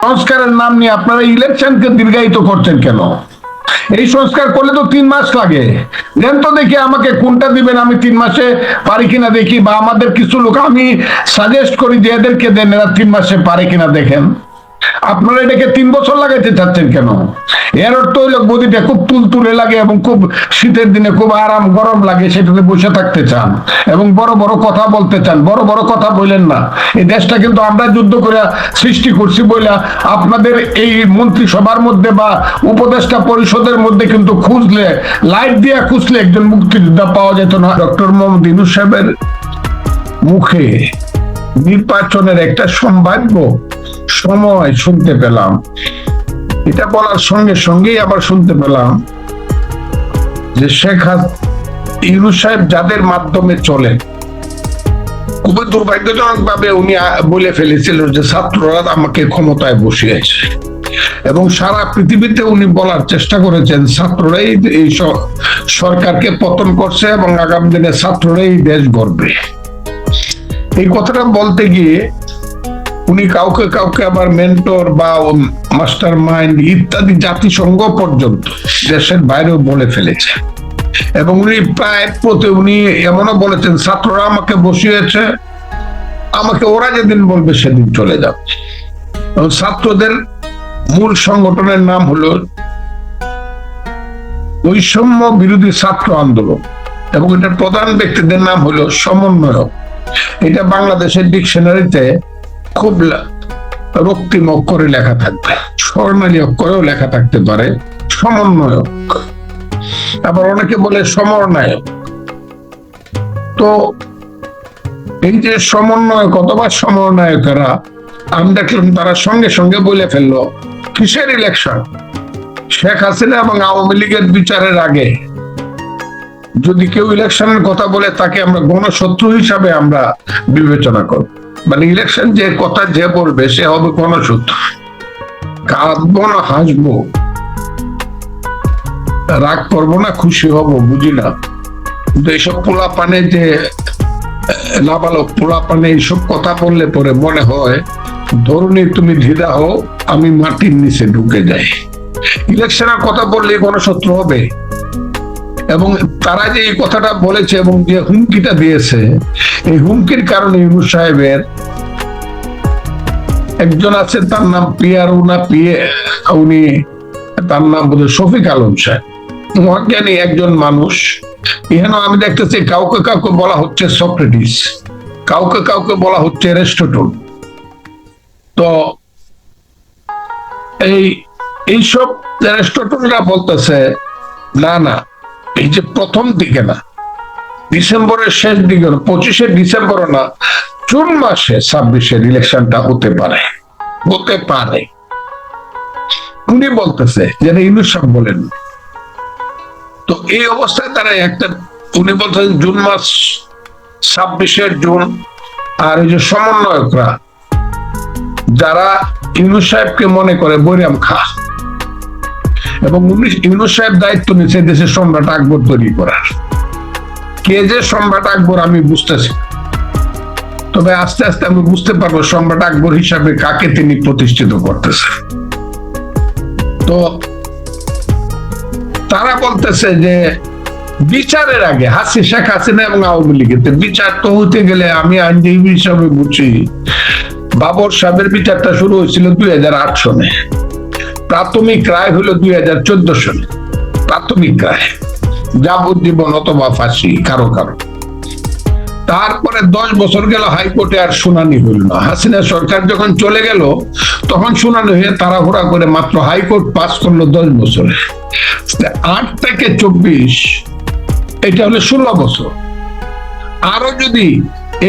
সংস্কারের নাম নিয়ে আপনারা ইলেকশনকে দীর্ঘায়িত করছেন কেন? এই সংস্কার করলে তো 3 মাস লাগে। দেন তো দেখি আমাকে কোনটা দিবেন, আমি 3 মাসে পারি কিনা দেখি, বা আমাদের কিছু লোক আমি সাজেস্ট করি যে এদেরকে দেন, এরা 3 মাসে পারে কিনা দেখেন। আপনারা এটাকে 3 বছর লাগাইতে চাচ্ছেন কেন? এর অর্থ হইল গদিটা খুব তুলতুলে লাগে এবং খুব শীতের দিনে খুব আরাম গরম লাগে, সেটাতে বসে থাকতে চান এবং বড় বড় কথা বলতে চান। বড় বড় কথা বললেন না। এই দেশটা কিন্তু আমরা যুদ্ধ করে সৃষ্টি করছি বলে আপনাদের এই মন্ত্রিসভার মধ্যে বা উপদেষ্টা পরিষদের মধ্যে কিন্তু খুঁজলে, লাইট দিয়ে খুঁজলে একজন মুক্তিযোদ্ধা পাওয়া যেত না। ডক্টর মোহাম্মদ ইউনূস সাহেবের মুখে নির্বাচনের একটা সম্ভাব্য সময় শুনতে পেলাম। এটা বলার সঙ্গে সঙ্গেই আবার শুনতে পেলাম যে শেখ ইউনূস সাহেব যাদের মাধ্যমে চলেন, খুবই দুর্ভাগ্যজনক ভাবে উনি বলে ফেলেছিল যে ছাত্ররা আমাকে ক্ষমতায় বসিয়েছে, এবং সারা পৃথিবীতে উনি বলার চেষ্টা করেছেন ছাত্ররাই এই সরকারকে পতন করছে এবং আগামী দিনে ছাত্ররাই দেশ গড়বে। এই কথাটা বলতে গিয়ে উনি কাউকে কাউকে আবার মেন্টর বা মাস্টার মাইন্ড ইত্যাদি জাতিসংঘ পর্যন্ত দেশের বাইরেও বলে ফেলেছে। এবং উনি প্রায় উনি এমনও বলেছেন, ছাত্ররা আমাকে বসিয়েছে, আমাকে ওরা যেদিন বলবে সেদিন চলে যাবে। ছাত্রদের মূল সংগঠনের নাম হলো বৈষম্য বিরোধী ছাত্র আন্দোলন, এবং এটার প্রধান ব্যক্তিদের নাম হলো সমন্বয়ক। এটা বাংলাদেশের ডিকশনারিতে খুব রক্তিম অক্ষরে লেখা থাকবে, স্বর্ণালী অক্ষরেও লেখা থাকতে পারে সমন্বয়ক, আবার অনেকে বলে সমন্বয়ক। তো এই যে সমন্বয়ক অথবা সমন্বয়কেরা, আমি দেখলাম তারা সঙ্গে সঙ্গে বলে ফেললো কিসের ইলেকশন? শেখ হাসিনা এবং আওয়ামী লীগের বিচারের আগে যদি কেউ ইলেকশনের কথা বলে তাকে আমরা গণশত্রু হিসাবে আমরা বিবেচনা করব। মানে ইলেকশন যে কথা যে বলবে সে হবে গণশত্রু। কাঁদবো না হাসবো, রাগ করবো না খুশি হব বুঝি না, কিন্তু এইসব পোলা পানে যে নাবালক পোলা পানে এইসব কথা বললে পরে মনে হয় ধরুনি তুমি ঢিলা হও, আমি মাটির নিচে ঢুকে যাই। ইলেকশনের কথা বললে গণশত্রু হবে। এবং তারা যে এই কথাটা বলেছে এবং যে হুমকিটা দিয়েছে, এই হুমকির কারণে ইউনূস সাহেবের একজন আছে, তার নাম উনি তার নাম বোধহয় শফিক আলম সাহেব, মহাজ্ঞানী একজন মানুষ। এখানে আমি দেখতেছি কাউকে কাউকে বলা হচ্ছে সক্রেটিস, কাউকে কাউকে বলা হচ্ছে অ্যারিস্টটল। তো এইসব অ্যারিস্টটলরা বলতেছে না না, এই যে প্রথম দিকে না, ডিসেম্বরের শেষ দিকে, 25শে ডিসেম্বর না, জুন মাসে 26-এর ইলেকশনটা হতে পারে। উনি বলতেছে যেটা ইউনূস সাহেব বলেন। তো এই অবস্থায় তারা উনি বলতেছেন জুন মাস, 26শে জুন। আর এই যে সমন্বয়করা যারা ইউনূস সাহেবকে মনে করে বৈরাম খা, এবং ইউনূস সাহেব দায়িত্ব নিচ্ছে দেশের সম্রাট আকবর তৈরি করার। কে যে সম্রাট আকবর আমি বুঝতেছি, তবে আস্তে আস্তে আমি বুঝতে পারবো সম্রাট আকবর হিসাবে কাকে তিনি প্রতিষ্ঠিত করতেছেন। তো তারা বলতেছে যে বিচারের আগে শেখ হাসিনা এবং আওয়ামী লীগের বিচার তো হইতে গেলে, আমি আইনজীবী হিসাবে বুঝি, বাবর সাহেবের বিচারটা শুরু হয়েছিল 2008 সনে, প্রাথমিক রায় হলো 2014 সনে, প্রাথমিক রায় যাবজ্জীবন অথবা ফাঁসি কারো কারো। তারপরে 10 বছর গেল, হাইকোর্টে আর শুনানি হইল না। হাসিনা সরকার যখন চলে গেল তখন শুনানি হয়ে তাড়াহুড়া করে মাত্র হাইকোর্ট পাস করলো 10 বছরে। 8 থেকে 24, এটা হলো 16 বছর। আরো যদি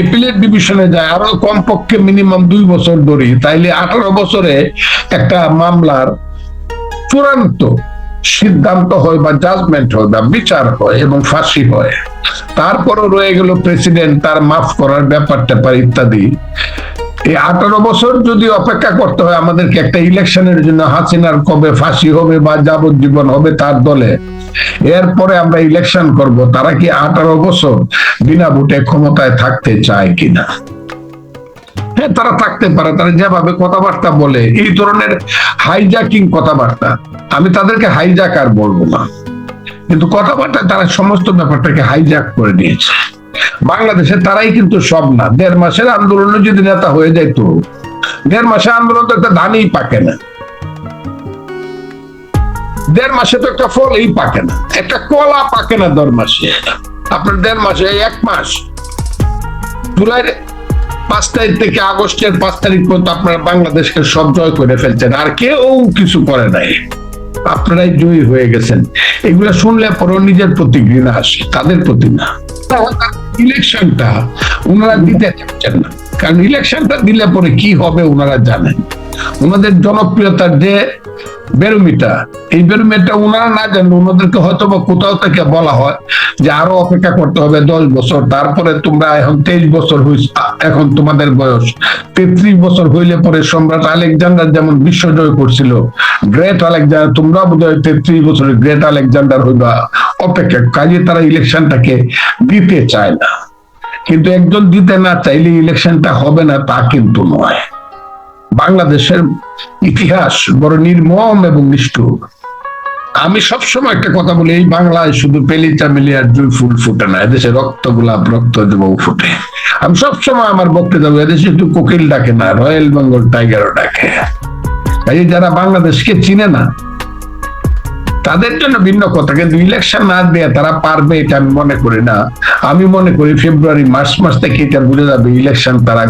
এপিলেট ডিভিশনে যায়, আরো কমপক্ষে মিনিমাম 2 বছর ধরি, তাইলে 18 বছরে একটা মামলার চূড়ান্ত সিদ্ধান্ত হয় বা জাজমেন্ট হয় বা বিচার হয় এবং ফাঁসি হয়। তারপরও রয়ে গেল প্রেসিডেন্ট, তার মাফ করার ব্যাপারটা ইত্যাদি। এই 18 বছর যদি অপেক্ষা করতে হয় আমাদেরকে একটা ইলেকশনের জন্য, হাসিনার কবে ফাঁসি হবে বা যাবজ্জীবন হবে তার দলে, এরপরে আমরা ইলেকশন করব, তারা কি 18 বছর বিনা ভোটে ক্ষমতায় থাকতে চায় কিনা? হ্যাঁ, তারা থাকতে পারে, তারা যেভাবে কথাবার্তা বলে এই ধরনের হাইজ্যাকিং কথাবার্তা, আমি তাদেরকে হাইজ্যাকার বলবো না, কিন্তু কথাবার্তা তারা সমস্ত ব্যাপারটাকে হাইজ্যাক করে নিয়েছে। বাংলাদেশে তারাই কিন্তু সব না। 1.5 মাসের আন্দোলনে যদি নেতা হয়ে যায়, তো 1.5 মাসের আন্দোলন তো একটা ধানই পাকে না, 1.5 মাসে তো একটা ফলই পাকে না, একটা কলা পাকে না 1.5 মাসে। আপনার 1.5 মাসে 1 মাস, জুলাইয়ের 5 তারিখ থেকে আগস্টের 5 তারিখ পর্যন্ত আপনারা বাংলাদেশকে সব জয় করে ফেলছেন, আর কেউ কিছু করে নাই, আপনারাই জয়ী হয়ে গেছেন। এগুলা শুনলে পরে নিজের প্রতি ঘৃণা আসে, তাদের প্রতি না। ইলেকশনটা ওনারা দিতে চাচ্ছেন না, কারণ ইলেকশনটা দিলে পরে কি হবে ওনারা জানেন। ওনাদের জনপ্রিয়তার যে বেরোমিটার, এই বেরোমিটার ওনারা না জানলে ওনাদেরকে হয়তো বা কোথাও থেকে বলা হয় যে আরো অপেক্ষা করতে হবে 10 বছর, তারপরে তোমরা এখন 23 বছর হয়েছে, এখন তোমাদের বয়স 33 বছর হইলে পরে সম্রাট আলেকজান্ডার যেমন বিশ্বজয় করছিল, গ্রেট আলেকজান্ডার, তোমরা বোধহয় 33 বছরের গ্রেট আলেকজান্ডার হইবা, অপেক্ষা। কাজে তারা ইলেকশনটাকে দিতে চায় না, কিন্তু একজন দিতে না চাইলে ইলেকশনটা হবে না তা কিন্তু নয়। বাংলাদেশের ইতিহাস বড় নির্মম এবং নিষ্ঠুর। আমি সবসময় একটা কথা বলি, এই বাংলায় শুধু পেলি চামেলি আর জুই ফুল ফুটে না, এদেশে রক্ত গোলাপ, রক্ত দেবও ফুটে। আমি সবসময় আমার বক্তব্য দেবো, এদেশে একটু কোকিল ডাকে না, রয়্যাল বেঙ্গল টাইগারও ডাকে। এই যারা বাংলাদেশকে চিনে না তাদের জন্য ভিন্ন কথা, কিন্তু ইলেকশন না দিয়ে তারা পারবে এটা আমি মনে করি না। আমি মনে করি ফেব্রুয়ারি মার্চ মাস থেকে এটা বুঝে যাবে ইলেকশন তারা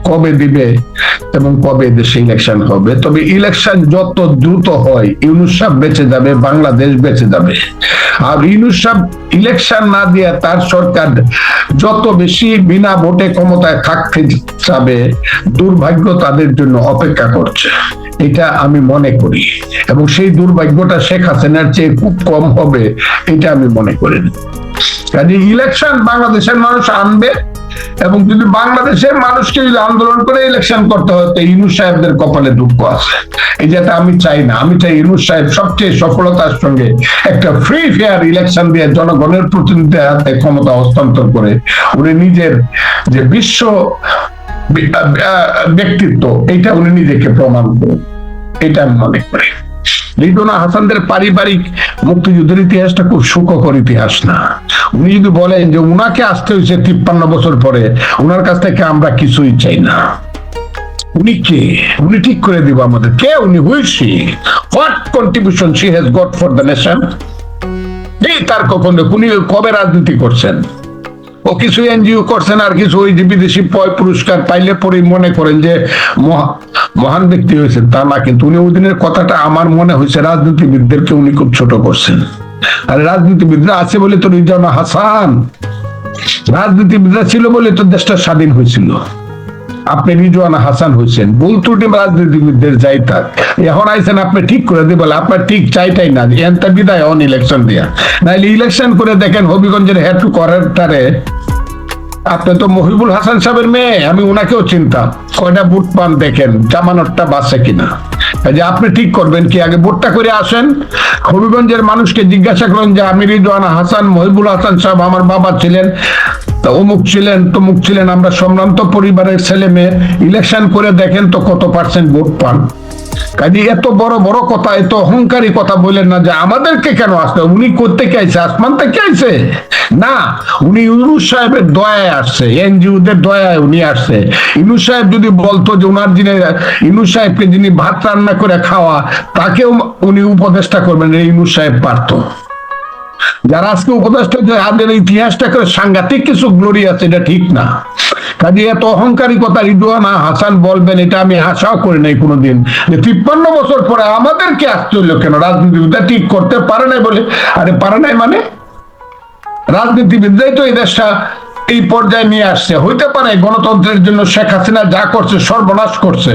কবে দিবে এবং কবে দেশে ইলেকশন হবে। তবে ইলেকশন যত দ্রুত হয় ইউনূস সাহেব বেঁচে যাবে, বাংলাদেশ বেঁচে যাবে। আর ইউনূস সাহেব ইলেকশন না দিয়ে তার সরকার যত বেশি বিনা ভোটে ক্ষমতায় থাকতে যাবে, দুর্ভাগ্য তাদের জন্য অপেক্ষা করছে, এটা আমি মনে করি। এবং সেই দুর্ভাগ্যটা শেখ হাসিনার চেয়ে খুব কম হবে এটা আমি মনে করি। কাজে ইলেকশন বাংলাদেশের মানুষ আনবে, এবং যদি বাংলাদেশের মানুষকে যদি আন্দোলন করে ইলেকশন করতে হয় তো ইউনূস সাহেবদের কপালে দুঃখ আছে, এই যেটা আমি চাই না। আমি চাই ইউনূস সাহেব সবচেয়ে সফলতার সঙ্গে একটা ফ্রি ফেয়ার ইলেকশন দিয়ে জনগণের প্রতিনিধিদের হাতে ক্ষমতা হস্তান্তর করে উনি নিজের যে বিশ্ব ব্যক্তিত্ব এটা উনি নিজেকে প্রমাণ করেন, এটা আমি মনে করি। লিটন হাসানদের পারিবারিক মুক্তিযুদ্ধের ইতিহাসটা খুব সুখকর ইতিহাস না। উনি যদি বলেন যে উনাকে আসতে হয়েছে 53 বছর পরে, উনার কাছ থেকে আমরা কিছুই চাই না। উনি কে? উনি ঠিক করে দিব আমাদের কে উনি, who is she, what contribution she has got for the nation. এই তার কখনো উনি কবে রাজনীতি করছেন? ও কিছু এনজিও করছেন, আর কিছু ওই যে বিদেশি পুরস্কার পাইলে পরে মনে করেন যে মহান ব্যক্তি হয়েছেন, তা না। কিন্তু উনি ওই দিনের কথাটা আমার মনে হয়েছে রাজনীতিবিদদেরকে উনি খুব ছোট করছেন। আর রাজনীতিবিদরা আছে বলে তো রিজওয়ানা হাসান, রাজনীতিবিদরা ছিল বলে তো দেশটা স্বাধীন হয়েছিল। আপনি রিজওয়ানা হাসান হয়েছেন, ভুল ত্রুটি রাজনীতিবিদদের যাই থাক, এখন আইছেন আপনি ঠিক করে দিয়ে বলে আপনার ঠিক চাইটাই না, এনতা বিদায় অন ইলেকশন দিয়া। নাইলে ইলেকশন করে দেখেন হবিগঞ্জের হেড টু কোয়ার্টারে আপনি তো মহিবুল হাসান সাহেবের মেয়ে, আমি উনাকেও চিন্তা, কয়টা বুট পান দেখেন, জামানতটা বাঁচে কিনা। যে আপনি ঠিক করবেন কি, আগে ভোটটা করে আসেন, হবিগঞ্জের মানুষকে জিজ্ঞাসা করেন যে আমি রিজওয়ানা হাসান, মহিবুল হাসান সাহেব আমার বাবা ছিলেন, অমুক ছিলেন তমুক ছিলেন, আমরা সম্ভ্রান্ত পরিবারের ছেলে মেয়ে, ইলেকশন করে দেখেন তো কত পার্সেন্ট ভোট পান। কাজে এত বড় বড় কথা, এত অহংকারী কথা বলেন না যে আমাদেরকে কেন আসতে। উনি করতে কে আইছে? আসমান থেকে আইছে না, উনি ইউনূস সাহেবের দয়ায় আসছে, এনজিওদের দয়ায় উনি আসছে। ইউনূস সাহেব যদি বলতো যে উনার যিনি, ইউনূস সাহেবকে যিনি ভাত রান্না করে খাওয়া, তাকেও উনি উপদেষ্টা করবেন, ইউনূস সাহেব পারতো। যারা আজকে উপদেষ্টা আমাদের ইতিহাসটা করে সাংঘাতিক কিছু গ্লোরি আছে, এটা ঠিক না। কাজে এত অহংকারী কথা রিজওয়ানা হাসান বলবেন, এটা আমি আশাও করি নাই কোনোদিন, যে 53 বছর পরে আমাদেরকে আসতে হইলো কেন, রাজনীতিবিদরা ঠিক করতে পারে নাই বলে। আরে পারে নাই মানে রাজনীতিবিদরাই তো এই দেশটা এই পর্যায়ে নিয়ে আসছে। হইতে পারে গণতন্ত্রের জন্য শেখ হাসিনা যা করছে সর্বনাশ করছে,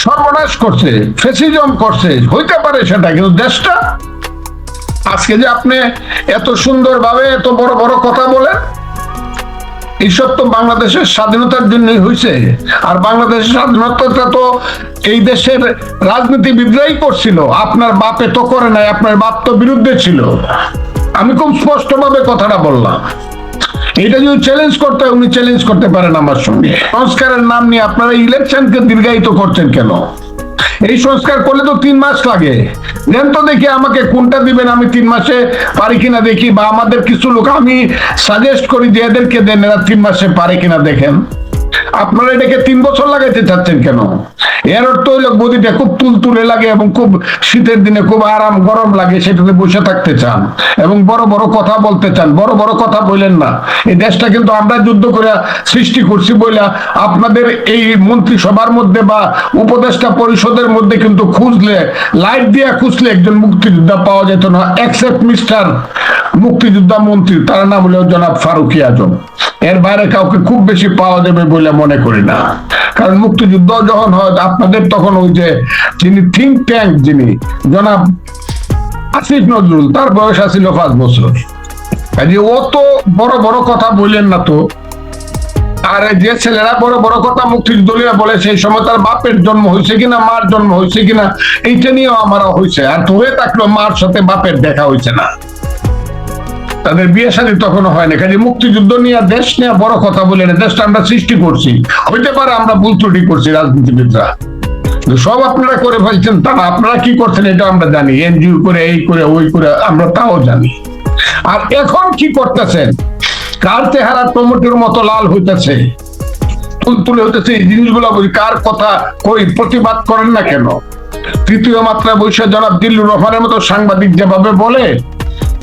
সর্বনাশ করছে, ফ্যাসিজম করছে, হইতে পারে সেটা, কিন্তু দেশটা আজকে যে আপনি এত সুন্দরভাবে এত বড় বড় কথা বলেন, এইসব তো বাংলাদেশের স্বাধীনতার জন্যই হয়েছে। আর বাংলাদেশের স্বাধীনতাটা তো এই দেশের রাজনীতিবিদরাই করছিল, আপনার বাপে তো করে নাই, আপনার বাপ তো বিরুদ্ধে ছিল। আমি খুব স্পষ্টভাবে কথাটা বললাম। এটা যদি চ্যালেঞ্জ করতে হয় উনি চ্যালেঞ্জ করতে পারেন আমার সঙ্গে। সংস্কারের নাম নিয়ে আপনারা ইলেকশনকে দীর্ঘায়িত করছেন কেন? এই সংস্কার করলে তো 3 মাস লাগে। দেন তো দেখি আমাকে কোনটা দিবেন, আমি 3 মাসে পারি কিনা দেখি, বা আমাদের কিছু লোক আমি সাজেস্ট করি যে এদেরকে দেন, এরা 3 মাসে পারে কিনা দেখেন। আপনারা এটাকে 3 বছর লাগাইতে চাচ্ছেন কেন? এর অর্থ হইল গদিটা খুব তুলতুলে লাগে এবং খুব শীতের দিনে খুব আরাম গরম লাগে, সেটাতে বসে থাকতে চান এবং বড় বড় কথা বলতে চান। বড় বড় কথা বলেন না। এই দেশটা কিন্তু আমরা যুদ্ধ করে সৃষ্টি করছি বলে আপনাদের এই মন্ত্রিসভার মধ্যে বা উপদেষ্টা পরিষদের মধ্যে কিন্তু খুঁজলে, লাইট দিয়ে খুঁজলে একজন মুক্তিযোদ্ধা পাওয়া যেত না, এক্সেপ্ট মিস্টার মুক্তিযোদ্ধা মন্ত্রী, তার নাম হলো জনাব ফারুকী আজম। এর বাইরে কাউকে খুব বেশি পাওয়া যাবে বলে মনে করি না। কারণ মুক্তিযুদ্ধ যখন হয় আপনাদের তখন ওই যে যিনি থিঙ্ক ট্যাঙ্ক, যিনি জনাব আসিফ নজরুল, তার বয়স আছিল 5 বছর। কাজে অত বড় বড় কথা বললেন না তো। আর যে ছেলেরা বড় বড় কথা মুক্তিযুদ্ধ নিয়ে বলে, সেই সময় তার বাপের জন্ম হয়েছে কিনা, মার জন্ম হয়েছে কিনা, এইটা নিয়েও আমারও হয়েছে। আর হয়ে থাকলেও মার সাথে বাপের দেখা হয়েছে না, তাদের বিয়ে শাদী তখনও হয় না। কাজে মুক্তিযুদ্ধ নিয়ে, দেশ নিয়ে বড় কথা বলে না। দেশটা আমরা সৃষ্টি করছি, হইতে পারে আমরা ভুল ত্রুটি করছি রাজনীতিবিদরা, সব আপনারা করে ফেলছেন তা না। আপনারা কি করছেন এটা আমরা জানি, এনজিও করে, এই করে, ওই করে, আমরা তাও জানি। আর এখন কি করতেছেন, কার চেহারা টমেটোর মতো লাল হইতেছে, তুলতুলে হইতেছে, এই জিনিসগুলো বলি, কার কথা কই প্রতিবাদ করেন না কেন? তৃতীয় মাত্রায় বৈশা জনাব দিল্লুর রহমানের মতো সাংবাদিক যেভাবে বলে,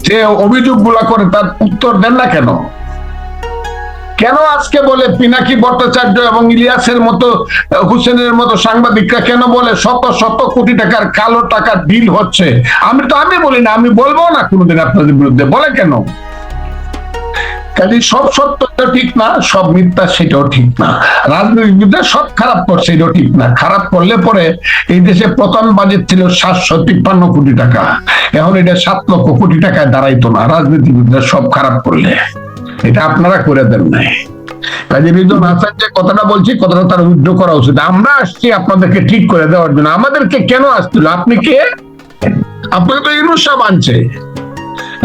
যে অভিযোগ গুলা করে, তার উত্তর দেন না কেন? কেন আজকে বলে পিনাকি ভট্টাচার্য এবং ইলিয়াসের মতো, হুসেনের মতো সাংবাদিকরা কেন বলে শত শত কোটি টাকার কালো টাকার ডিল হচ্ছে? আমি বলি না, আমি বলবো না কোনোদিন আপনাদের বিরুদ্ধে, বলে কেন? কাজে সব সত্য ঠিক না, সব মিথ্যা সেটাও ঠিক না। রাজনীতিবিদরা সব খারাপ করছে এটাও ঠিক না। খারাপ করলে পরে এই দেশে প্রথম বাজেট ছিল 753 কোটি টাকা, এখন এটা 7 লক্ষ কোটি টাকায় দাঁড়াইতো না রাজনীতিবিদরা সব খারাপ করলে। এটা আপনারা করে দেন নাই। কাজে রিজন হাসান যে কথাটা বলছি, কথাটা তার উইথড্র করা উচিত। আমরা আসছি আপনাদেরকে ঠিক করে দেওয়ার জন্য। আমাদেরকে কেন আসছিল? আপনি কে? আপনাকে তো ইউনুস সাহেব আনছে,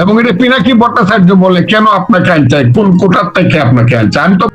এবং এটা পিনাকি ভট্টাচার্য বলে কেন আপনাকে আনছে, কোন কোটার থেকে আপনাকে আনছে? আমি তো